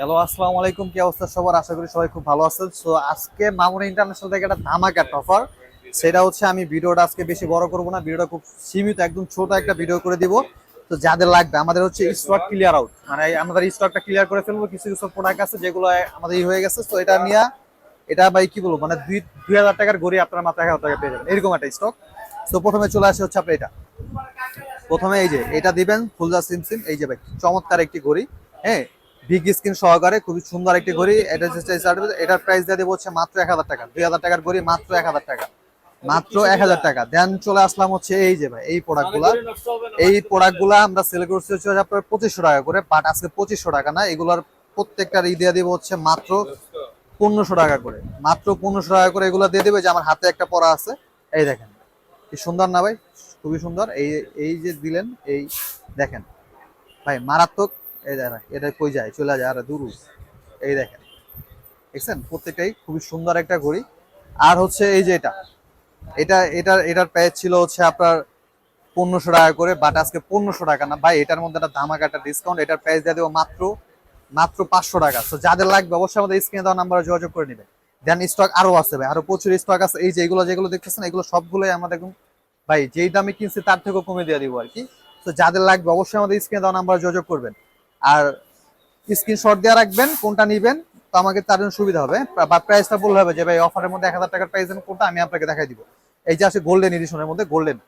Hello, আসসালামু আলাইকুম। কি অবস্থা সবার? আশা করি সবাই খুব ভালো আছেন। সো আজকে মামুন ইন্টারন্যাশনাল থেকে একটা ধামাকা অফার, সেটা হচ্ছে আমি ভিডিওটা আজকে বেশি বড় করব না, ভিডিওটা খুব সীমিত একদম ছোট একটা ভিডিও করে দিব। তো যাদের লাগবে আমাদের হচ্ছে স্টক ক্লিয়ার আউট, মানে আমাদের স্টকটা ক্লিয়ার করে ফেলবো। কিছু কিছু প্রোডাক্ট আছে যেগুলো আমাদের হয়ে গেছে, তো এটা নিয়ে এটা ভাই কি বলবো, মানে 2,000 টাকার ঘড়ি আপনারা মাত্র 1,000 টাকা পেয়ে যাবেন, এরকম একটা স্টক। তো প্রথমে চলে আসে হচ্ছে আপনি এটা, প্রথমে এই যে এটা দিবেন ফুলজা সিম সিম, এই যে ভাই চমৎকার একটি ঘড়ি। হ্যাঁ, বিগ স্ক্রিন সহকারে খুবই সুন্দর একটি ঘড়ি। এটা হচ্ছে এটার প্রাইস দিয়ে দেবো হচ্ছে মাত্র 1,000 টাকা। 2,000 টাকার ঘড়ি মাত্র 1,000 টাকা, মাত্র 1,000 টাকা। দেন চলে আসলাম হচ্ছে এই যে ভাই এই প্রোডাক্টগুলা আমরা সেল করছি হচ্ছে আপনার 2500 টাকা করে, বাট আজকে 2500 টাকা না, এগুলোর প্রত্যেকটা দিয়ে দিব হচ্ছে মাত্র 1500 টাকা করে, মাত্র 1500 টাকা করে এগুলো দিয়ে দেবে। যে আমার হাতে একটা পরা আছে, এই দেখেন কি সুন্দর না ভাই, খুবই সুন্দর। এই এই যে দিলেন, এই দেখেন ভাই মারাত্মক। এই দেখেন এটা কই যায়, চলে যায় আর দূর। এই দেখেন, দেখছেন প্রত্যেকটাই খুবই সুন্দর একটা ঘড়ি। আর হচ্ছে এই যে এটা এটা এটার প্রাইস ছিল হচ্ছে আপনার 1500 টাকা করে, বাট আজকে 1500 টাকা না ভাই, এটার মধ্যে একটা ধামাকা একটা ডিসকাউন্ট। এটার প্রাইস দিয়ে দেবো মাত্র মাত্র 500 টাকা। তো যাদের লাগবে অবশ্যই আমাদের স্ক্রিনে দেওয়া নাম্বারে যোগাযোগ করে নেবেন। দেন স্টক আরো আছে ভাই, আরো প্রচুর স্টক আছে। এই যে এগুলো যেগুলো দেখতেছেন, এগুলো সবগুলোই আমাদের ভাই যেই দামে কিনছি তার থেকেও কমে দিয়ে দিব আর কি। তো যাদের লাগবে অবশ্যই আমাদের স্ক্রিনে দেওয়া নাম্বারে যোগাযোগ করবেন, আর স্ক্রিনশট দিয়ে রাখবেন কোনটা নিবেন। তো আমাকে তার জন্য সুবিধা হবে, বা প্রাইসটা বললে হবে যে ভাই অফারের মধ্যে 1,000 টাকার প্রাইস কোনটা, আমি আপনাকে দেখাই দিব। এই যে আছে গোল্ডেন এডিশনের মধ্যে, গোল্ডেন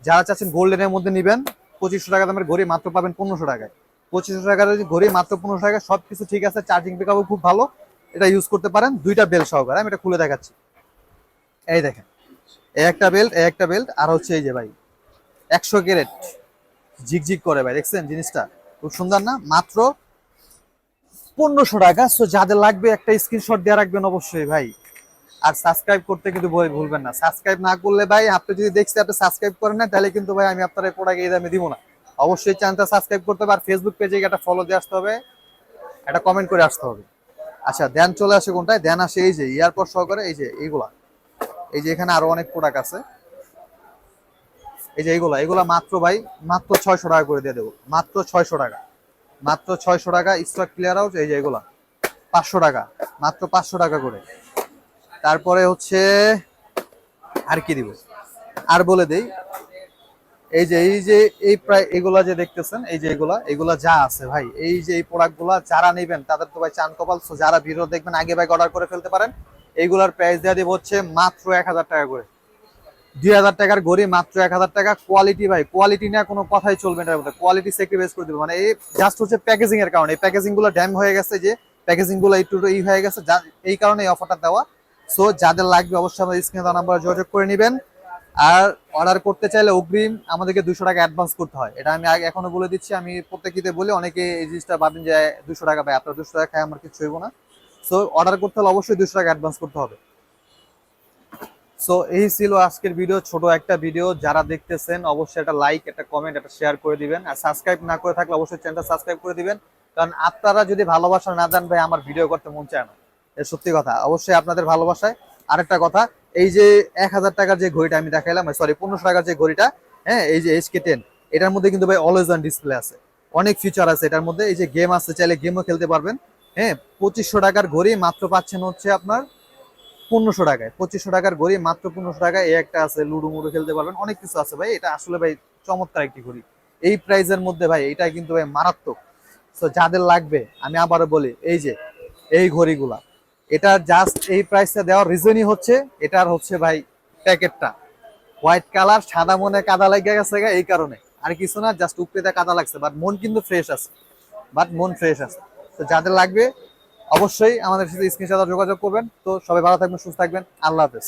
যারা চাচ্ছেন গোল্ডেনের মধ্যে নিবেন, 2500 টাকা দামের ঘড়ি মাত্র পাবেন 1500 টাকায়। 2500 টাকার ঘড়ি মাত্র 1500 টাকা, সবকিছু ঠিক আছে, চার্জিং পিকআপও খুব ভালো, এটা ইউজ করতে পারেন। দুইটা বেল সহকারে, আমি এটা খুলে দেখাচ্ছি। এই দেখেন, এই একটা বেল্ট, এই একটা বেল্ট, আর হচ্ছে এই যে ভাই 100 ক্যারেট ঝিকঝিক করে ভাই, দেখছেন জিনিসটা খুব সুন্দর না? মাত্র 1500 টাকা। সো যাদের লাগবে একটা স্ক্রিনশট দিয়ে রাখবেন অবশ্যই ভাই। আর সাবস্ক্রাইব করতে কিন্তু ভুলবেন না, সাবস্ক্রাইব না করলে ভাই, আপনি যদি দেখছেন আপনি সাবস্ক্রাইব করেন না, তাহলে কিন্তু ভাই আমি আপনার এই প্রোডাক্ট এই দামে দিব না। অবশ্যই চ্যানেলটা সাবস্ক্রাইব করতে হবে, আর ফেসবুক পেজে একটা ফলো দিয়ে আসতে হবে, একটা কমেন্ট করে আসতে হবে। আচ্ছা, দেন চলে আসে কোনটায়, দেন আসে এই যে এয়ারপোর্ট সহকারে, এই যে এইগুলা, এই যে এখানে আরো অনেক প্রোডাক্ট আছে। এই যে এইগুলা এগুলা মাত্র ভাই মাত্র 600 টাকা করে দিয়ে দেবো, মাত্র 600 টাকা, মাত্র 600 টাকা। স্টক ক্লিয়ার আউট, এই যে এগুলা 500 টাকা, মাত্র 500 টাকা করে। তারপরে হচ্ছে আর কি দিব, আর বলে দেই, এই যে এই প্রায় এগুলা যে দেখতেছেন, এই যে এগুলা এগুলা যা আছে ভাই, এই যে এই প্রোডাক্ট গুলা যারা নেবেন তাদের তো ভাই চান কপাল। যারা ভিডিও দেখবেন আগে ভাই অর্ডার করে ফেলতে পারেন। এইগুলার প্রাইস দেওয়া দিব হচ্ছে মাত্র 1,000 টাকা করে। 2,000 টাকার ঘড়ি মাত্র 1,000 টাকা। কোয়ালিটি ভাই, কোয়ালিটি নিয়ে কোনো কথাই চলবে না, কোয়ালিটি স্যাক্রিফাইস করে দিব। মানে এই জাস্ট হচ্ছে প্যাকেজিং এর কারণে, এই প্যাকেজিং গুলো ড্যাম হয়ে গেছে, যে প্যাকেজিং গুলো একটু হয়ে গেছে, এই কারণে এই অফারটা দেওয়া। সো যাদের লাগবে অবশ্যই আমাদের স্ক্রিনে দেওয়া নাম্বারে যোগাযোগ করে নেবেন। আর অর্ডার করতে চাইলে অগ্রিম আমাদেরকে 200 টাকা অ্যাডভান্স করতে হয়, এটা আমি আগে এখনো বলে দিচ্ছি। আমি প্রত্যেকটিতে বলি, অনেকে এই জিনিসটা ভাবেন যে 200 টাকা ভাই, আপনার 200 টাকা খায় আমার কিছু হইব না। সো অর্ডার করতে হলে অবশ্যই 200 টাকা অ্যাডভান্স করতে হবে। সো এই ছিল আজকের ভিডিও, ছোট একটা ভিডিও। যারা দেখতেছেন অবশ্যই একটা লাইক, একটা কমেন্ট, একটা শেয়ার করে দিবেন। আর সাবস্ক্রাইব না করে থাকলে অবশ্যই চ্যানেলটা সাবস্ক্রাইব করে দিবেন, কারণ আপনারা যদি ভালোবাসা না দেন ভাই, আমার ভিডিও করতে মন চায় না। এর সত্যি কথা, অবশ্যই আপনাদের ভালোবাসায়। আরেকটা কথা, এই যে 1,000 টাকার যে ঘড়িটা আমি দেখাইলাম, সরি 1500 টাকার যে ঘড়িটা, হ্যাঁ, এই যে HK10, এটার মধ্যে কিন্তু ভাই অলওয়েজ অন ডিসপ্লে আছে, অনেক ফিচার আছে এটার মধ্যে। এই যে গেম আছে, চাইলে গেমও খেলতে পারবেন। হ্যাঁ, 2500 টাকার ঘড়ি মাত্র পাচ্ছেন হচ্ছে আপনার 1500 টাকায়। 2500 টাকার ঘড়ি মাত্র 1500 টাকায়। এই একটা আছে, লুডো মুডো খেলতে পারবেন, অনেক কিছু আছে ভাই। এটা আসলে ভাই চমৎকার একটি ঘড়ি, এই প্রাইজের মধ্যে ভাই, এটা কিন্তু ভাই মারাত্মক। তো যাদের লাগবে আমি আবারও বলি, এই যে এই ঘড়িগুলা, এটা জাস্ট এই প্রাইসটা দেওয়ার রিজনই হচ্ছে এটার হচ্ছে ভাই প্যাকেটটা হোয়াইট কালার, সাদা মনে কাদা লেগে গেছে এই কারণে, আর কিছু না, জাস্ট উপরেতে কাদা লাগছে, বাট মন কিন্তু ফ্রেশ আছে, বাট মন ফ্রেশ আছে। তো যাদের লাগবে অবশ্যই আমাদের সাথে স্ক্রিনশটে যোগাযোগ করবেন। তো সবাই ভালো থাকবেন, সুস্থ থাকবেন, আল্লাহ হাফেজ।